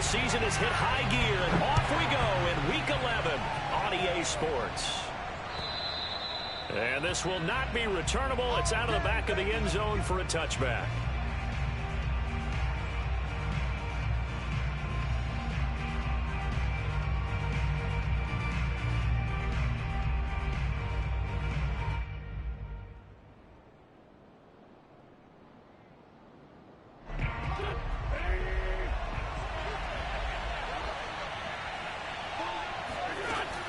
season has hit high gear, and off we go in Week 11 on EA Sports. And this will not be returnable. It's out of the back of the end zone for a touchback.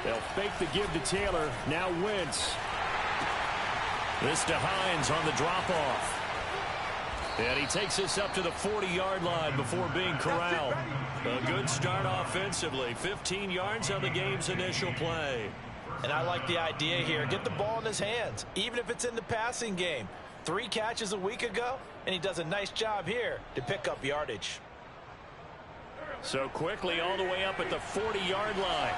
They'll fake the give to Taylor. Now Wentz. This to Hines on the drop-off. And he takes us up to the 40-yard line before being corralled. A good start offensively. 15 yards on the game's initial play. And I like the idea here. Get the ball in his hands, even if it's in the passing game. 3 catches a week ago, and he does a nice job here to pick up yardage. So quickly all the way up at the 40-yard line.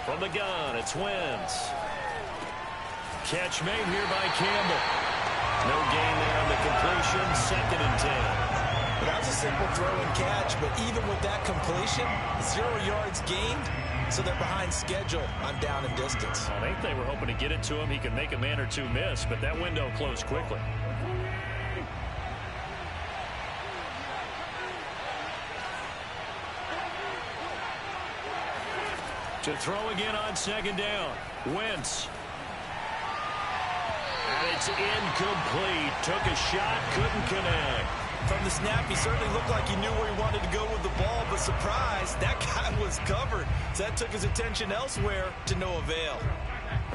From the gun, it's Wentz. Catch made here by Campbell. No gain there on the completion. 2nd and 10. That was a simple throw and catch, but even with that completion, 0 yards gained, so they're behind schedule on down and distance. I think they were hoping to get it to him. He could make a man or two miss, but that window closed quickly. To throw again on 2nd down. Wentz. And it's incomplete. Took a shot, couldn't connect. From the snap, he certainly looked like he knew where he wanted to go with the ball, but surprise, that guy was covered. So that took his attention elsewhere to no avail.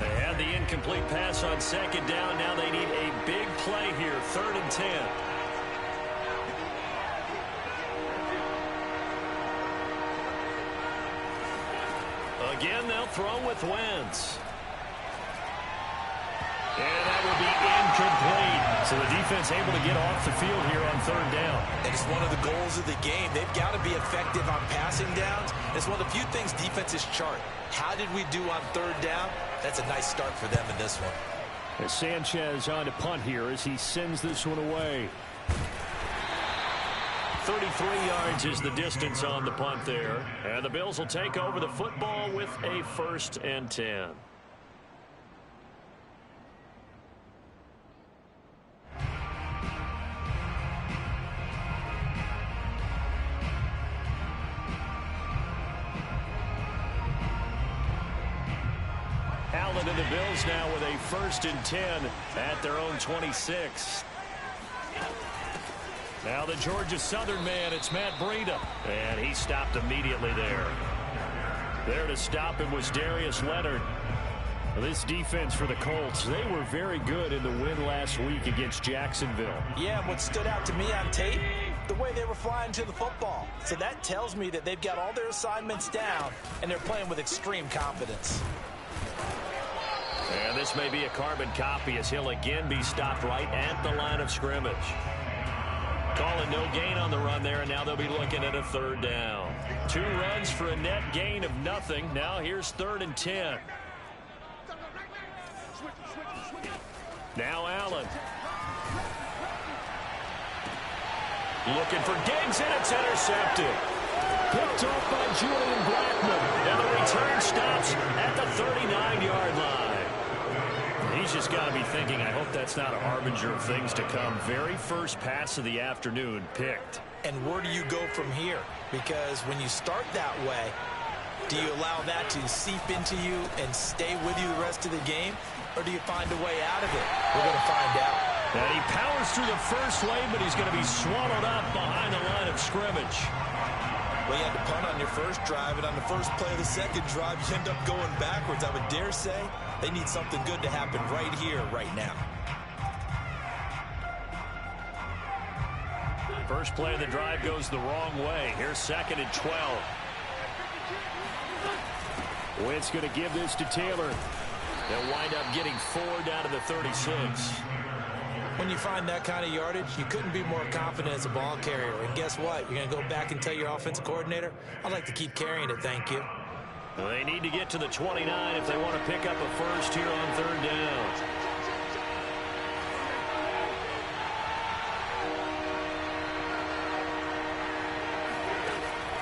They had the incomplete pass on 2nd down. Now they need a big play here. 3rd and 10. Again, they'll throw with Wentz. And that will be incomplete. So the defense able to get off the field here on 3rd down. And it's one of the goals of the game. They've got to be effective on passing downs. It's one of the few things defenses chart. How did we do on 3rd down? That's a nice start for them in this one. As Sanchez on to punt here as he sends this one away. 33 yards is the distance on the punt there. And the Bills will take over the football with a 1st and 10. Allen and the Bills now with a 1st and 10 at their own 26. Now the Georgia Southern man, it's Matt Breida. And he stopped immediately there. There to stop him was Darius Leonard. This defense for the Colts, they were very good in the win last week against Jacksonville. Yeah, what stood out to me on tape, the way they were flying to the football. So that tells me that they've got all their assignments down, and they're playing with extreme confidence. And this may be a carbon copy as he'll again be stopped right at the line of scrimmage. Calling no gain on the run there, and now they'll be looking at a 3rd down. 2 runs for a net gain of nothing. Now here's 3rd and 10. Now Allen. Looking for Diggs, and it's intercepted. Picked off by Julian Blackmon. And the return stops at the 39-yard line. He's just got to be thinking, I hope that's not a harbinger of things to come. Very first pass of the afternoon picked. And where do you go from here? Because when you start that way, do you allow that to seep into you and stay with you the rest of the game? Or do you find a way out of it? We're going to find out. And he powers through the first lane, but he's going to be swallowed up behind the line of scrimmage. Well, you had to punt on your first drive, and on the first play of the second drive, you end up going backwards. I would dare say they need something good to happen right here, right now. First play of the drive goes the wrong way. Here's 2nd and 12. Wentz going to give this to Taylor. They'll wind up getting 4 down to the 36. When you find that kind of yardage, you couldn't be more confident as a ball carrier. And guess what? You're going to go back and tell your offensive coordinator, I'd like to keep carrying it, thank you. They need to get to the 29 if they want to pick up a first here on 3rd down.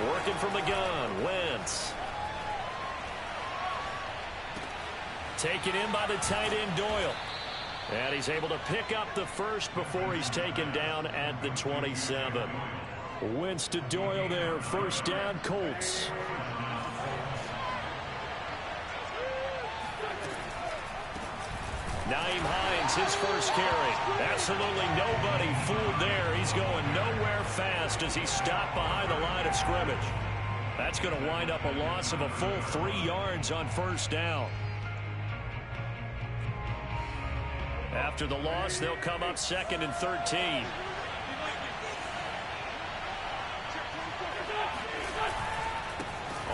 Working from the gun, Wentz. Taken in by the tight end, Doyle. And he's able to pick up the first before he's taken down at the 27. Wentz to Doyle there, first down, Colts. Nyheim Hines, his first carry. Absolutely nobody fooled there. He's going nowhere fast as he's stopped behind the line of scrimmage. That's going to wind up a loss of a full 3 yards on first down. After the loss, they'll come up 2nd and 13.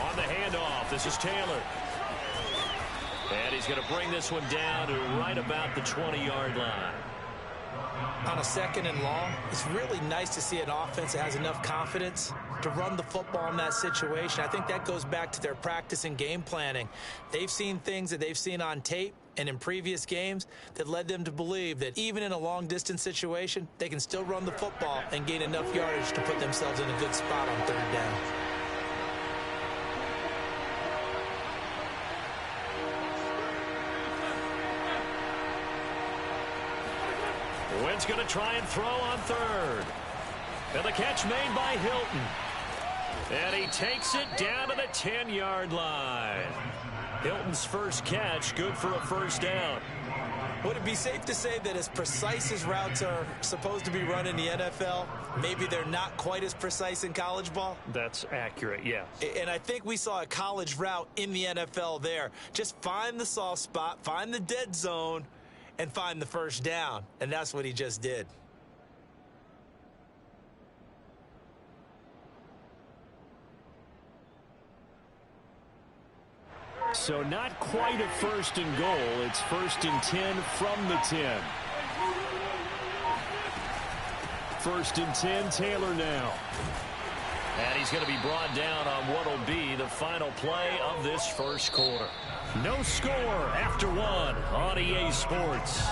On the handoff, this is Taylor. And he's going to bring this one down to right about the 20-yard line. On a 2nd and long, it's really nice to see an offense that has enough confidence to run the football in that situation. I think that goes back to their practice and game planning. They've seen things that they've seen on tape and in previous games that led them to believe that even in a long-distance situation, they can still run the football and gain enough yardage to put themselves in a good spot on 3rd down. Wentz going to try and throw on 3rd. And the catch made by Hilton. And he takes it down to the 10-yard line. Hilton's first catch, good for a first down. Would it be safe to say that as precise as routes are supposed to be run in the NFL, maybe they're not quite as precise in college ball? That's accurate, yes. And I think we saw a college route in the NFL there. Just find the soft spot, find the dead zone, and find the first down. And that's what he just did. So not quite a 1st and goal. It's 1st and 10 from the 10. 1st and 10, Taylor now. And he's going to be brought down on what will be the final play of this first quarter. No score after 1 on EA Sports.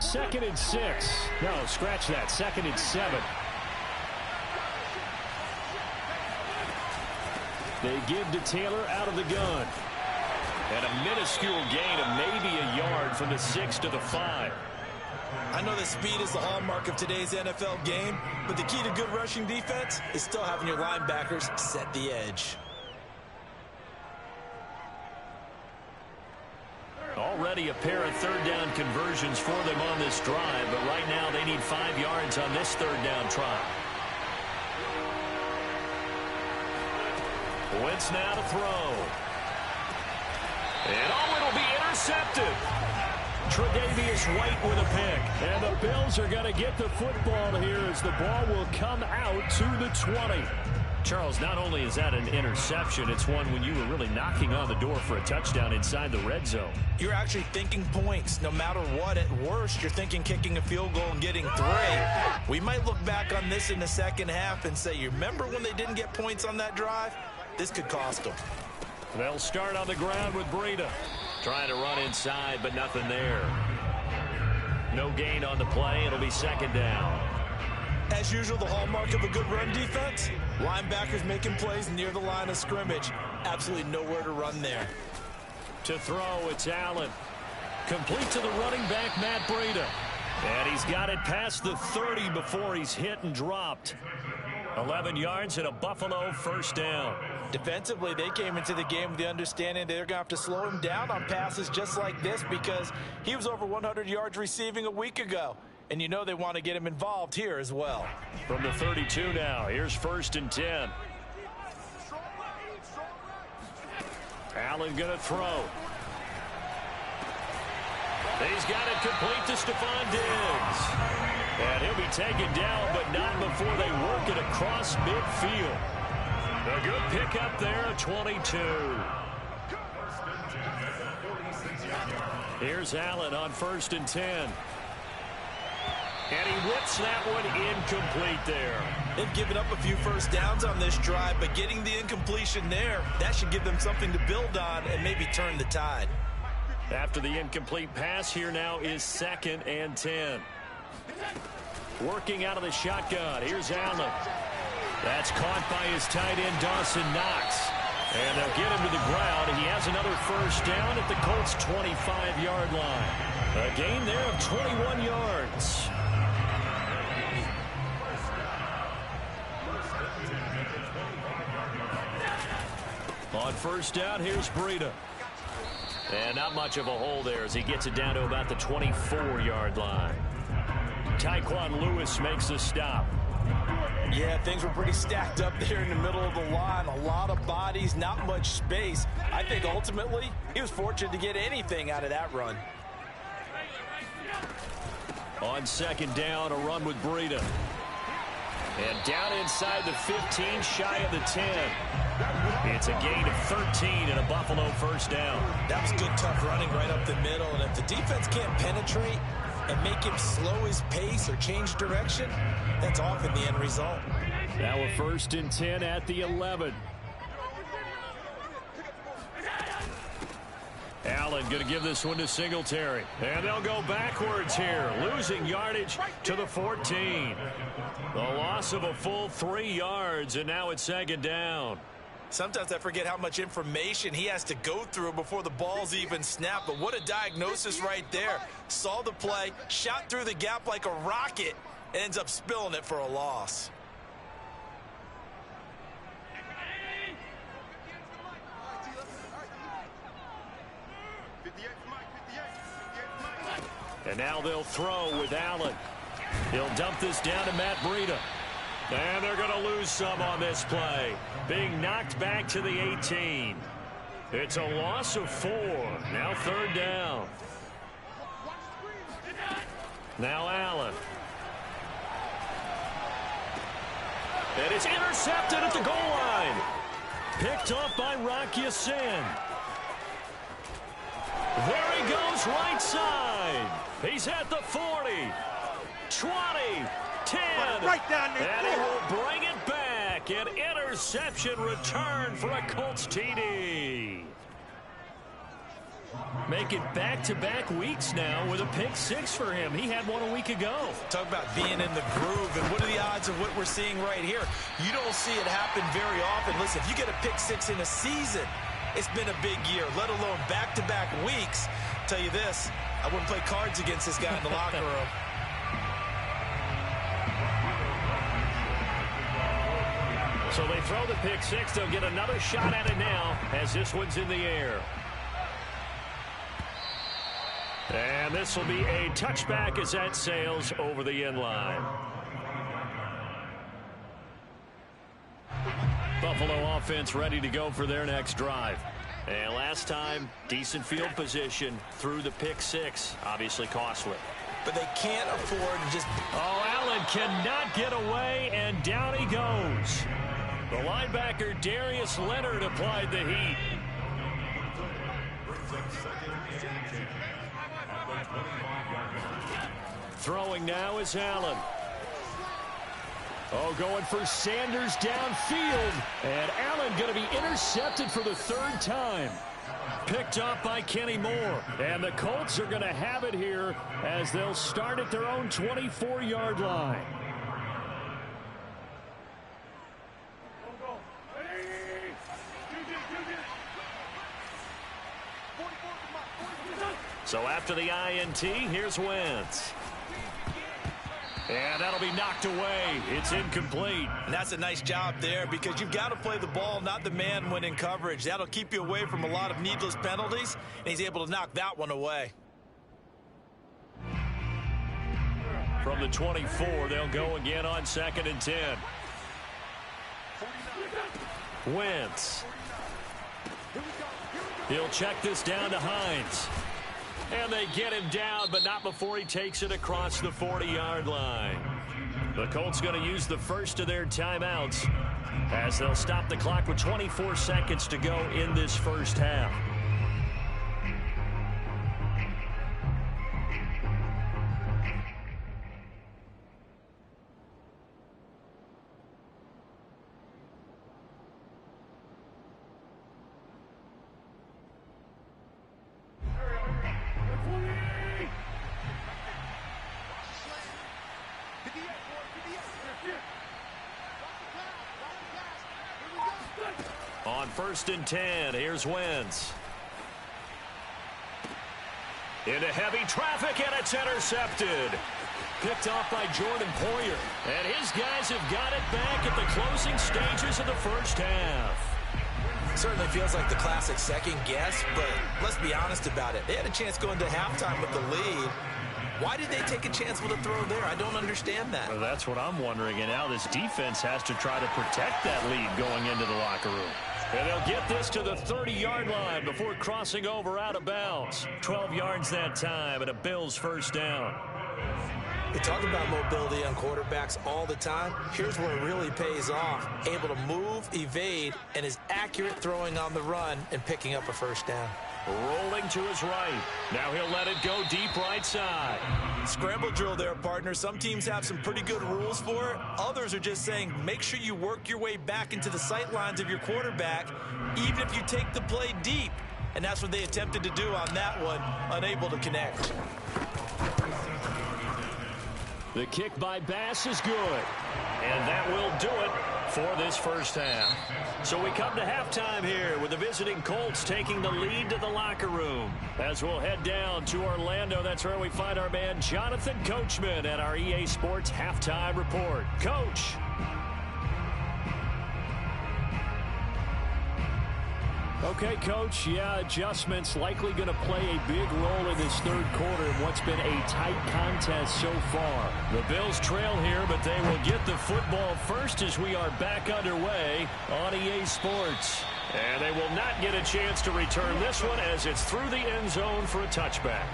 Second and 6. No, scratch that. 2nd and 7. They give to Taylor out of the gun. And a minuscule gain of maybe a yard from the 6 to the 5. I know that speed is the hallmark of today's NFL game, but the key to good rushing defense is still having your linebackers set the edge. Already a pair of 3rd down conversions for them on this drive, but right now they need 5 yards on this 3rd down try. Wentz now to throw. And it'll be intercepted. Tre'Davious White with a pick. And the Bills are going to get the football here as the ball will come out to the 20. Charles, not only is that an interception, it's one when you were really knocking on the door for a touchdown inside the red zone. You're actually thinking points. No matter what, at worst, you're thinking kicking a field goal and getting 3. We might look back on this in the second half and say, you remember when they didn't get points on that drive? This could cost them. They'll start on the ground with Breida. Trying to run inside, but nothing there. No gain on the play. It'll be 2nd down. As usual, the hallmark of a good run defense, linebackers making plays near the line of scrimmage. Absolutely nowhere to run there. To throw, it's Allen. Complete to the running back, Matt Breida. And he's got it past the 30 before he's hit and dropped. 11 yards and a Buffalo first down. Defensively, they came into the game with the understanding they're going to have to slow him down on passes just like this because he was over 100 yards receiving a week ago. And you know they want to get him involved here as well. From the 32 now, here's 1st and 10. Allen going to throw. He's got it complete to Stephon Diggs. And he'll be taken down, but not before they work it across midfield. A good pickup there at 22. Here's Allen on 1st and 10. And he whips that one incomplete there. They've given up a few first downs on this drive, but getting the incompletion there, that should give them something to build on and maybe turn the tide. After the incomplete pass, here now is 2nd and 10. Working out of the shotgun. Here's Allen. That's caught by his tight end, Dawson Knox. And they'll get him to the ground. He has another first down at the Colts' 25-yard line. A gain there of 21 yards. On first down, here's Breida. And not much of a hole there as he gets it down to about the 24-yard line. Tyquan Lewis makes the stop. Yeah, things were pretty stacked up there in the middle of the line. A lot of bodies, not much space. I think ultimately he was fortunate to get anything out of that run. On 2nd down, a run with Breida. And down inside the 15, shy of the 10. It's a gain of 13 and a Buffalo first down. That was good, tough running right up the middle. And if the defense can't penetrate and make him slow his pace or change direction, that's often the end result. Now a 1st and 10 at the 11. Allen going to give this one to Singletary. And they'll go backwards here, losing yardage to the 14. The loss of a full 3 yards, and now it's 2nd down. Sometimes I forget how much information he has to go through before the ball's even snapped. But what a diagnosis right there. Saw the play, shot through the gap like a rocket, and ends up spilling it for a loss. And now they'll throw with Allen. He'll dump this down to Matt Breida. And they're going to lose some on this play. Being knocked back to the 18. It's a loss of 4. Now 3rd down. Now Allen. And it's intercepted at the goal line. Picked off by Rock Ya-Sin. There he goes right side. He's at the 40, 20, 10, right down there. And he will bring it back. An interception return for a Colts TD. Make it back-to-back weeks now with a pick 6 for him. He had one a week ago. Talk about being in the groove, and what are the odds of what we're seeing right here? You don't see it happen very often. Listen, if you get a pick 6 in a season, it's been a big year, let alone back-to-back weeks. Tell you this, I wouldn't play cards against this guy in the locker room. So they throw the pick 6. They'll get another shot at it now as this one's in the air. And this will be a touchback as that sails over the end line. Buffalo offense ready to go for their next drive. And last time, decent field position through the pick 6. Obviously costly. But they can't afford to just... Oh, Allen cannot get away, and down he goes. The linebacker, Darius Leonard, applied the heat. Throwing now is Allen. Oh, going for Sanders downfield. And Allen going to be intercepted for the 3rd time. Picked up by Kenny Moore. And the Colts are going to have it here as they'll start at their own 24-yard line. So after the INT, here's Wentz. And that'll be knocked away. It's incomplete. And that's a nice job there because you've got to play the ball, not the man when in coverage. That'll keep you away from a lot of needless penalties, and he's able to knock that one away. From the 24, they'll go again on 2nd and 10. Wentz. He'll check this down to Hines. And they get him down, but not before he takes it across the 40-yard line. The Colts going to use the first of their timeouts as they'll stop the clock with 24 seconds to go in this first half. first and 10. Here's Wentz. Into heavy traffic, and it's intercepted. Picked off by Jordan Poyer. And his guys have got it back at the closing stages of the first half. Certainly feels like the classic second guess, but let's be honest about it. They had a chance going to halftime with the lead. Why did they take a chance with a throw there? I don't understand that. Well, that's what I'm wondering. And now this defense has to try to protect that lead going into the locker room. And they'll get this to the 30-yard line before crossing over out of bounds. 12 yards that time and a Bills first down. We talk about mobility on quarterbacks all the time. Here's where it really pays off. Able to move, evade, and is accurate throwing on the run and picking up a first down. Rolling to his right. Now he'll let it go deep right side. Scramble drill there, partner. Some teams have some pretty good rules for it. Others are just saying make sure you work your way back into the sight lines of your quarterback, even if you take the play deep. And that's what they attempted to do on that one, unable to connect. The kick by Bass is good. And that will do it for this first half. So we come to halftime here with the visiting Colts taking the lead to the locker room. As we'll head down to Orlando, that's where we find our man Jonathan Coachman at our EA Sports Halftime Report. Coach. Okay, Coach, yeah, adjustments likely going to play a big role in this third quarter in what's been a tight contest so far. The Bills trail here, but they will get the football first as we are back underway on EA Sports. And they will not get a chance to return this one as it's through the end zone for a touchback.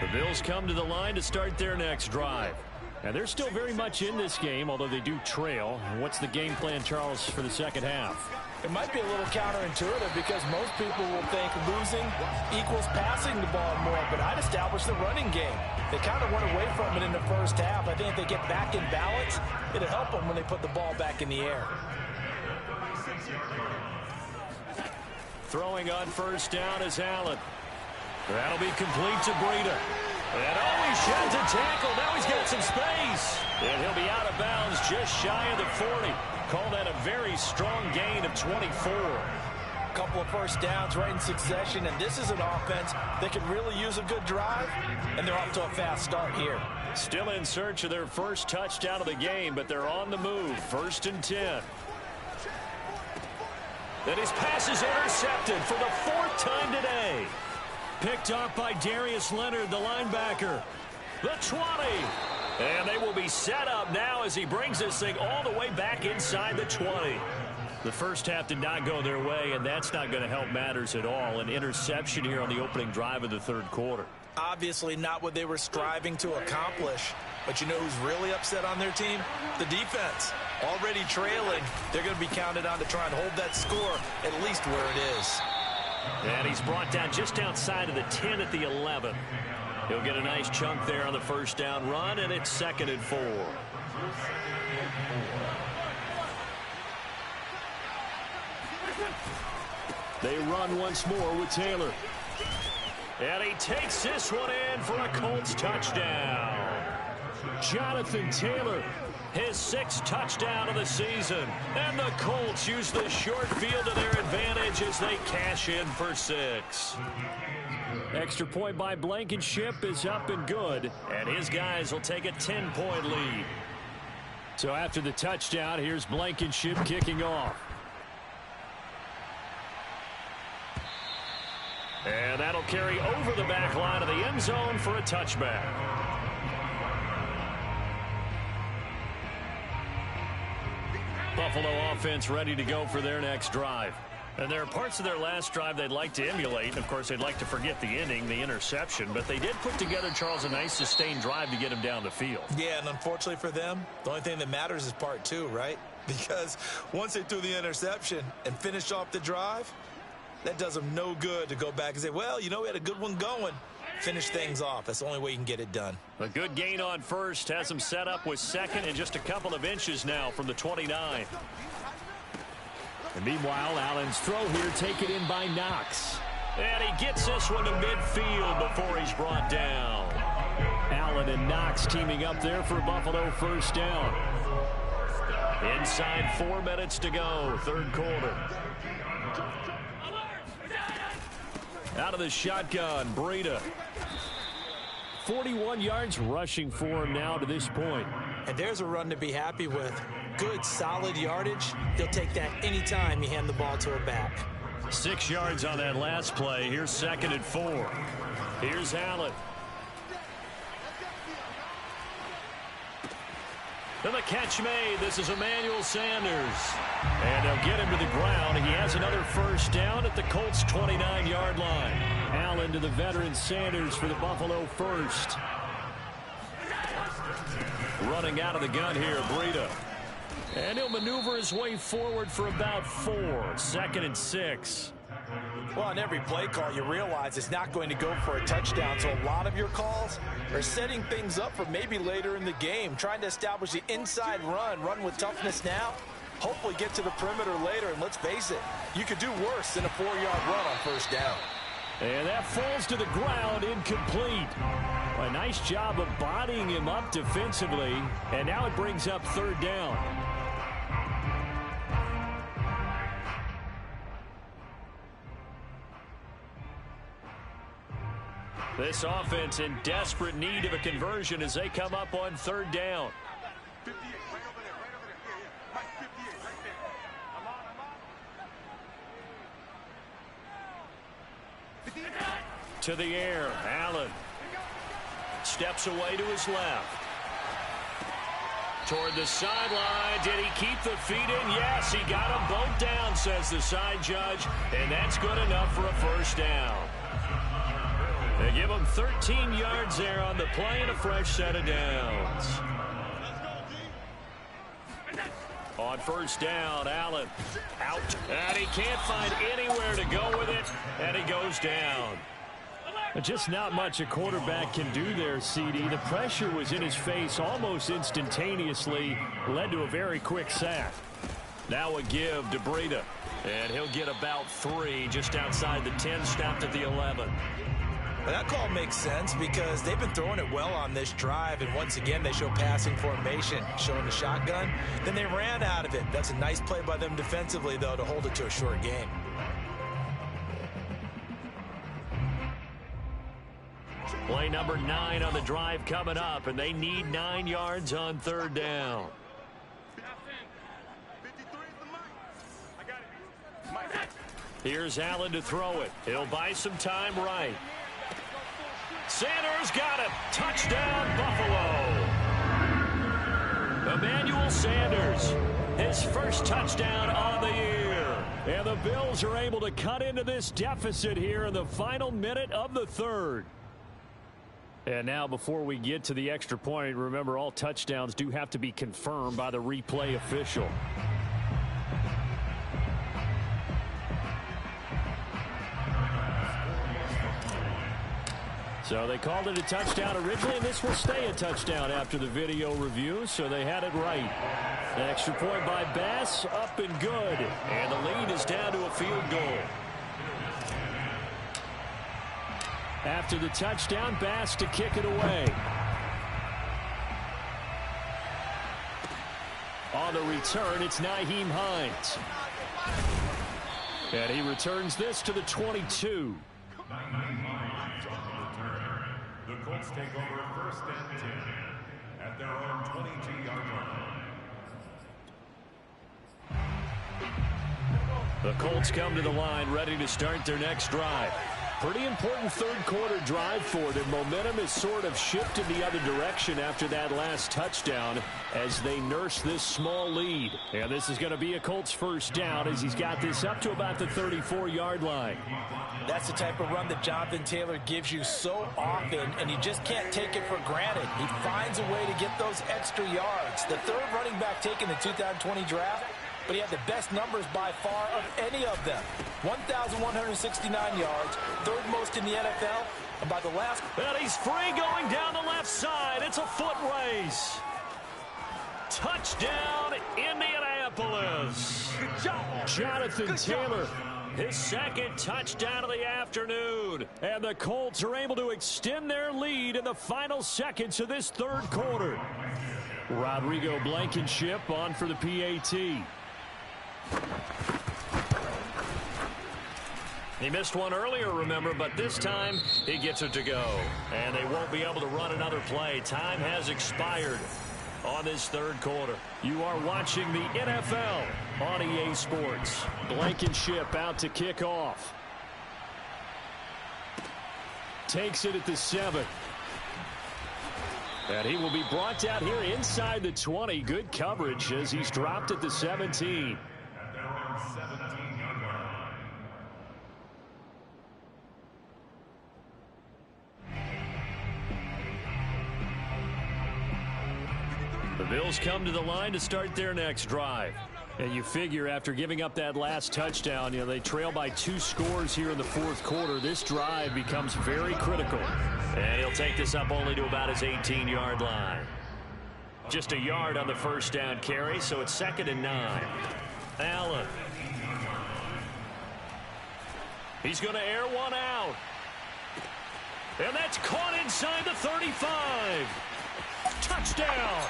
The Bills come to the line to start their next drive. And they're still very much in this game, although they do trail. What's the game plan, Charles, for the second half? It might be a little counterintuitive because most people will think losing equals passing the ball more, but I'd establish the running game. They kind of went away from it in the first half. I think if they get back in balance, it'll help them when they put the ball back in the air. Throwing on first down is Allen. That'll be complete to Breida. And he sheds a tackle. Now he's got some space. And he'll be out of bounds just shy of the 40. Call that a very strong gain of 24. A couple of first downs right in succession, and this is an offense that can really use a good drive, and they're off to a fast start here. Still in search of their first touchdown of the game, but they're on the move. First and 10. And his pass is intercepted for the fourth time today. Picked off by Darius Leonard, the linebacker. The 20. And they will be set up now as he brings this thing all the way back inside the 20. The first half did not go their way, and that's not going to help matters at all. An interception here on the opening drive of the third quarter. Obviously not what they were striving to accomplish. But you know who's really upset on their team? The defense. Already trailing. They're going to be counted on to try and hold that score at least where it is. And he's brought down just outside of the 10 at the 11. He'll get a nice chunk there on the first down run, and it's 2nd and 4. They run once more with Taylor. And he takes this one in for a Colts touchdown. Jonathan Taylor, his 6th touchdown of the season. And the Colts use the short field to their advantage as they cash in for 6. Extra point by Blankenship is up and good. And his guys will take a 10-point lead. So after the touchdown, here's Blankenship kicking off. And that'll carry over the back line of the end zone for a touchback. Buffalo offense ready to go for their next drive. And there are parts of their last drive they'd like to emulate. And, of course, they'd like to forget the ending, the interception. But they did put together, Charles, a nice sustained drive to get him down the field. Yeah, and unfortunately for them, the only thing that matters is part 2, right? Because once they threw the interception and finished off the drive, that does them no good to go back and say, well, you know, we had a good one going. Finish things off. That's the only way you can get it done. A good gain on first has him set up with 2nd and just a couple of inches now from the 29. And meanwhile, Allen's throw here taken in by Knox. And he gets this one to midfield before he's brought down. Allen Allen and Knox teaming up there for Buffalo first down. Inside 4 minutes to go, third quarter. Out of the shotgun, Breida. 41 yards rushing for him now to this point. And there's a run to be happy with. Good, solid yardage. He'll take that anytime you hand the ball to a back. 6 yards on that last play. Here's 2nd and 4. Here's Allen. And the catch made. This is Emmanuel Sanders. And they'll get him to the ground. He has another first down at the Colts' 29-yard line. Allen to the veteran Sanders for the Buffalo first. Running out of the gun here, Breida. And he'll maneuver his way forward for about 4. 2nd and 6. Well, on every play call, you realize it's not going to go for a touchdown, so a lot of your calls are setting things up for maybe later in the game, trying to establish the inside run with toughness now, hopefully get to the perimeter later, and let's face it, you could do worse than a 4-yard run on first down. And that falls to the ground, incomplete. A nice job of bodying him up defensively, and now it brings up third down. This offense in desperate need of a conversion as they come up on third down. To the air, Allen steps away to his left. Toward the sideline. Did he keep the feet in? Yes, he got them both down, says the side judge, and that's good enough for a first down. They give him 13 yards there on the play and a fresh set of downs. On first down, Allen out. And he can't find anywhere to go with it, and he goes down. Just not much a quarterback can do there, CD. The pressure was in his face almost instantaneously, led to a very quick sack. Now a give to Breida, and he'll get about 3 just outside the 10, stopped at the 11. Well, that call makes sense because they've been throwing it well on this drive, and once again they show passing formation, showing the shotgun. Then they ran out of it. That's a nice play by them defensively, though, to hold it to a short game. Play number 9 on the drive coming up, and they need 9 yards on third down. Here's Allen to throw it. He'll buy some time right. Sanders got it. Touchdown, Buffalo. Emmanuel Sanders, his first touchdown on the year. And the Bills are able to cut into this deficit here in the final minute of the third. And now before we get to the extra point, remember all touchdowns do have to be confirmed by the replay official. So they called it a touchdown originally, and this will stay a touchdown after the video review, so they had it right. The extra point by Bass, up and good. And the lead is down to a field goal. After the touchdown, Bass to kick it away. On the return, it's Nyheim Hines. And he returns this to the 22. The Colts take over 1st and 10 at their own 22-yard line. The Colts come to the line ready to start their next drive. Pretty important third quarter drive for them. Momentum has sort of shifted the other direction after that last touchdown as they nurse this small lead. And this is going to be a Colts first down as he's got this up to about the 34-yard line. That's the type of run that Jonathan Taylor gives you so often, and you just can't take it for granted. He finds a way to get those extra yards. The third running back taken in the 2020 draft, but he had the best numbers by far of any of them. 1,169 yards, third most in the NFL. And by the last... And he's free going down the left side. It's a foot race. Touchdown, Indianapolis. Jonathan Taylor his second touchdown of the afternoon. And the Colts are able to extend their lead in the final seconds of this third quarter. Rodrigo Blankenship on for the PAT. He missed one earlier, remember, but this time he gets it to go. And they won't be able to run another play. Time has expired on this third quarter. You are watching the NFL on EA Sports. Blankenship out to kick off. Takes it at the 7. And he will be brought down here inside the 20. Good coverage as he's dropped at the 17. At their own 17-yard line. The Bills come to the line to start their next drive. And you figure after giving up that last touchdown, they trail by 2 scores here in the fourth quarter. This drive becomes very critical. And he'll take this up only to about his 18-yard line. Just a yard on the first down carry, so it's 2nd and 9. Allen. He's going to air one out. And that's caught inside the 35. Touchdown.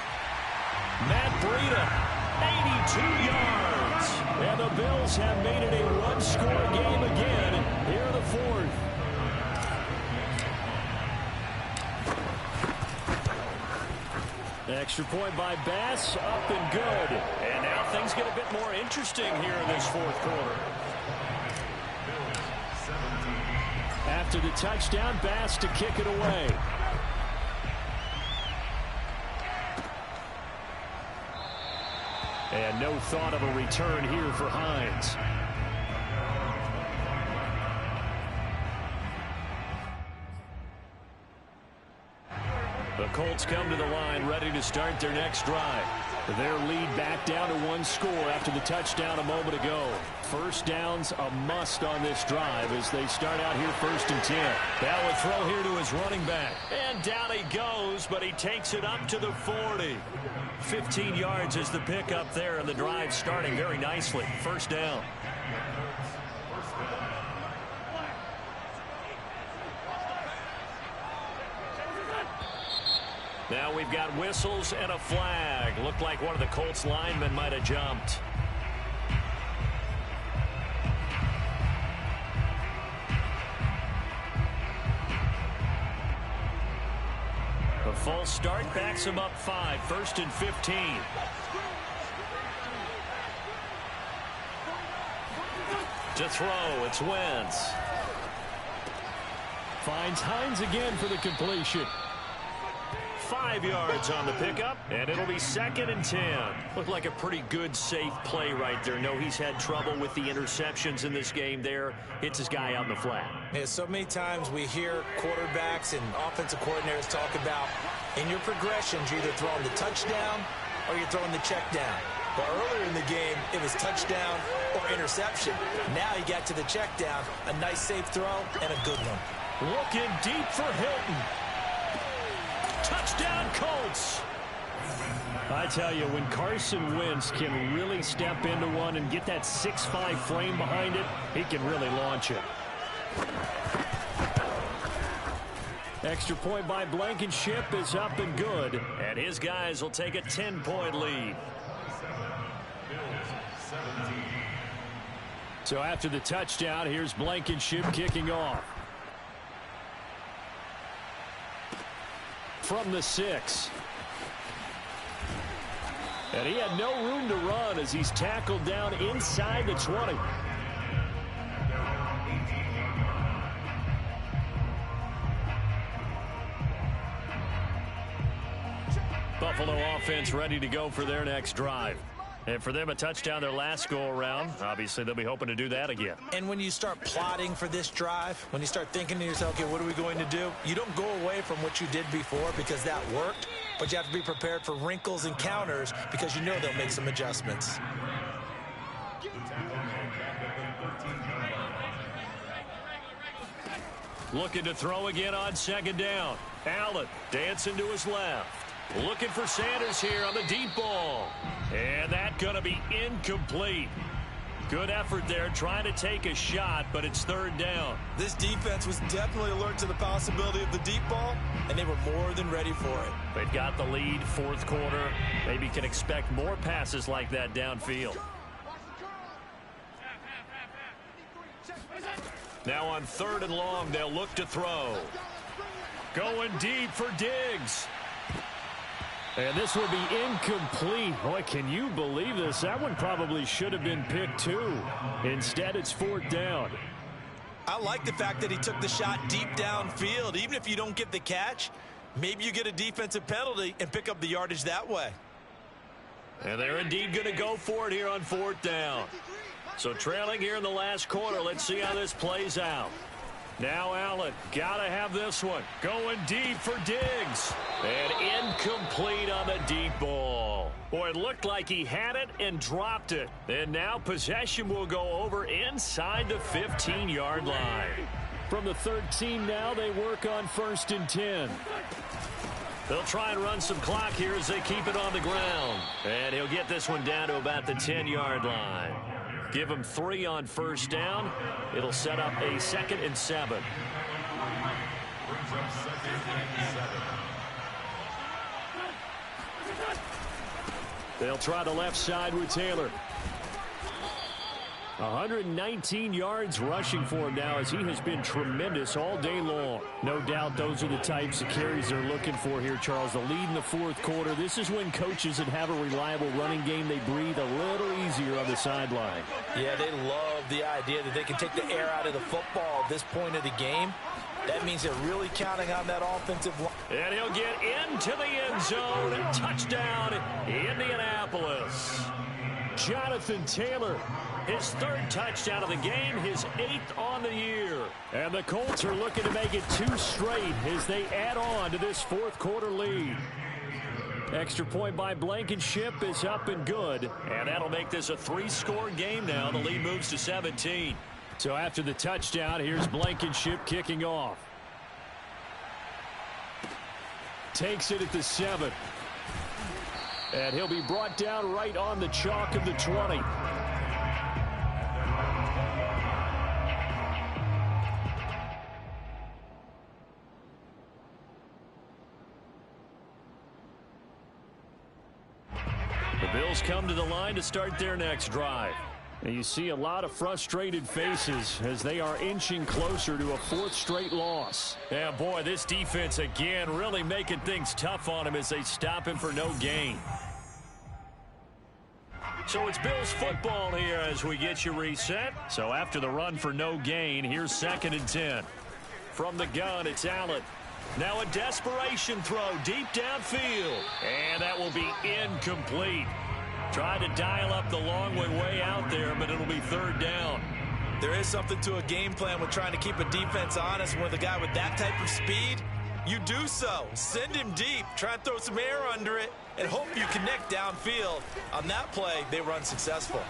Matt Breida, 82 yards. And the Bills have made it a one-score game again here in the fourth. Extra point by Bass, up and good. And now things get a bit more interesting here in this fourth quarter. After the touchdown, Bass to kick it away. And no thought of a return here for Hines. The Colts come to the line ready to start their next drive. Their lead back down to 1 score after the touchdown a moment ago. First down's a must on this drive as they start out here 1st and 10. That would throw here to his running back. And down he goes, but he takes it up to the 40. 15 yards is the pickup there, and the drive starting very nicely. First down. Now we've got whistles and a flag. Looked like one of the Colts linemen might have jumped. A false start backs him up 5. 1st and 15. To throw, it's Wentz. Finds Hines again for the completion. 5 yards on the pickup, and it'll be 2nd and 10. Looked like a pretty good, safe play right there. No, he's had trouble with the interceptions in this game there. Hits his guy out in the flat. Yeah, so many times we hear quarterbacks and offensive coordinators talk about in your progressions, you're either throwing the touchdown or you're throwing the check down. But earlier in the game, it was touchdown or interception. Now you got to the check down, a nice safe throw, and a good one. Looking deep for Hilton. Touchdown, Colts. I tell you, when Carson Wentz can really step into one and get that 6'5" frame behind it, he can really launch it. Extra point by Blankenship is up and good. And his guys will take a 10-point lead. So after the touchdown, here's Blankenship kicking off. From the 6. And he had no room to run as he's tackled down inside the 20. Buffalo offense ready to go for their next drive. And for them, a touchdown their last go-around. Obviously, they'll be hoping to do that again. And when you start plotting for this drive, when you start thinking to yourself, okay, what are we going to do? You don't go away from what you did before because that worked, but you have to be prepared for wrinkles and counters because you know they'll make some adjustments. Looking to throw again on 2nd down. Allen dancing to his left. Looking for Sanders here on the deep ball. And that's going to be incomplete. Good effort there, trying to take a shot, but it's third down. This defense was definitely alert to the possibility of the deep ball, and they were more than ready for it. They've got the lead, fourth quarter. Maybe can expect more passes like that downfield. Now on third and long, they'll look to throw. Going deep for Diggs. And this will be incomplete. Boy, can you believe this? That one probably should have been picked too. Instead, it's fourth down. I like the fact that he took the shot deep downfield. Even if you don't get the catch, maybe you get a defensive penalty and pick up the yardage that way. And they're indeed going to go for it here on fourth down. So trailing here in the last quarter, let's see how this plays out. Now Allen, got to have this one. Going deep for Diggs. And incomplete on the deep ball. Boy, it looked like he had it and dropped it. And now possession will go over inside the 15-yard line. From the 13 now, they work on 1st and 10. They'll try and run some clock here as they keep it on the ground. And he'll get this one down to about the 10-yard line. Give him 3 on first down. It'll set up a 2nd and 7. They'll try the left side with Taylor. 119 yards rushing for him now as he has been tremendous all day long. No doubt those are the types of carries they're looking for here, Charles. The lead in the fourth quarter. This is when coaches that have a reliable running game, they breathe a little easier on the sideline. Yeah, they love the idea that they can take the air out of the football at this point of the game. That means they're really counting on that offensive line. And he'll get into the end zone. Touchdown, Indianapolis. Jonathan Taylor, his 3rd touchdown of the game, his 8th on the year. And the Colts are looking to make it 2 straight as they add on to this fourth quarter lead. Extra point by Blankenship is up and good. And that'll make this a 3-score game now. The lead moves to 17. So after the touchdown, here's Blankenship kicking off. Takes it at the 7. And he'll be brought down right on the chalk of the 20. The Bills come to the line to start their next drive. And you see a lot of frustrated faces as they are inching closer to a 4th straight loss. Yeah, boy, this defense again really making things tough on him as they stop him for no gain. So it's Bills football here as we get you reset. So after the run for no gain, here's 2nd and 10. From the gun, it's Allen. Now a desperation throw deep downfield. And that will be incomplete. Tried to dial up the long way out there, but it'll be 3rd down. There is something to a game plan with trying to keep a defense honest. With a guy with that type of speed, you do so. Send him deep. Try and throw some air under it and hope you connect downfield. On that play, they run successful.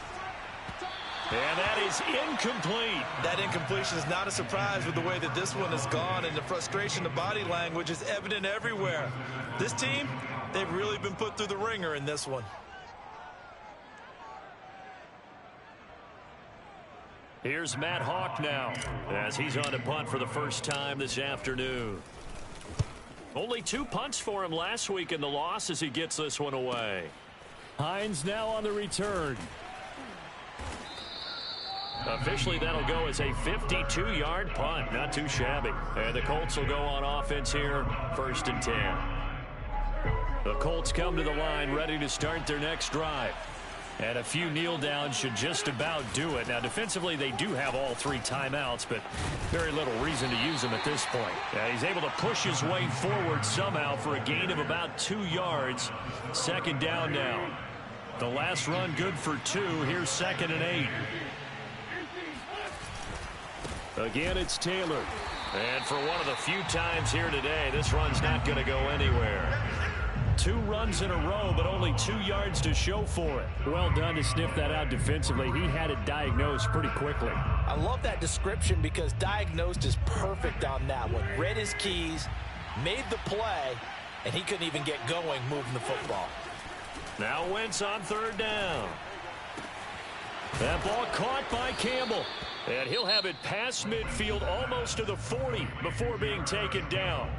And that is incomplete. That incompletion is not a surprise with the way that this one has gone, and the frustration, the body language is evident everywhere. This team, they've really been put through the ringer in this one. Here's Matt Hawk now as he's on to punt for the first time this afternoon. Only 2 punts for him last week in the loss as he gets this one away. Hines now on the return. Officially, that'll go as a 52-yard punt. Not too shabby. And the Colts will go on offense here, 1st and 10. The Colts come to the line ready to start their next drive. And a few kneel downs should just about do it. Now, defensively, they do have all 3 timeouts, but very little reason to use them at this point. Yeah, he's able to push his way forward somehow for a gain of about 2 yards. 2nd down now. The last run good for 2. Here's 2nd and 8. Again, it's Taylor. And for one of the few times here today, this run's not going to go anywhere. 2 runs in a row, but only 2 yards to show for it. Well done to sniff that out defensively. He had it diagnosed pretty quickly. I love that description because diagnosed is perfect on that one. Read his keys, made the play, and he couldn't even get going moving the football. Now Wentz on 3rd down. That ball caught by Campbell. And he'll have it past midfield almost to the 40 before being taken down.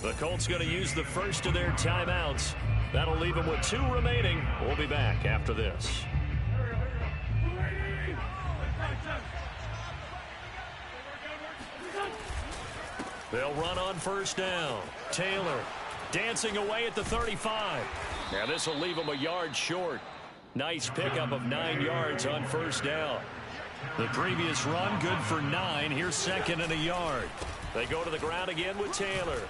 The Colts going to use the first of their timeouts. That'll leave them with 2 remaining. We'll be back after this. They'll run on first down. Taylor dancing away at the 35. Now this will leave them a yard short. Nice pickup of 9 yards on first down. The previous run good for 9. Here's second and a yard. They go to the ground again with Taylor.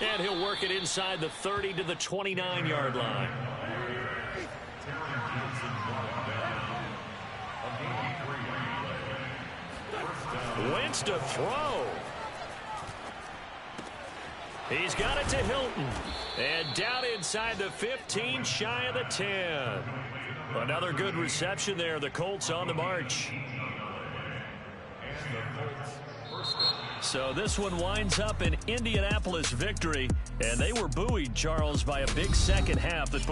And he'll work it inside the 30 to the 29-yard line. Wentz to throw. He's got it to Hilton. And down inside the 15, shy of the 10. Another good reception there. The Colts on the march. So this one winds up an Indianapolis victory. And they were buoyed, Charles, by a big second half that put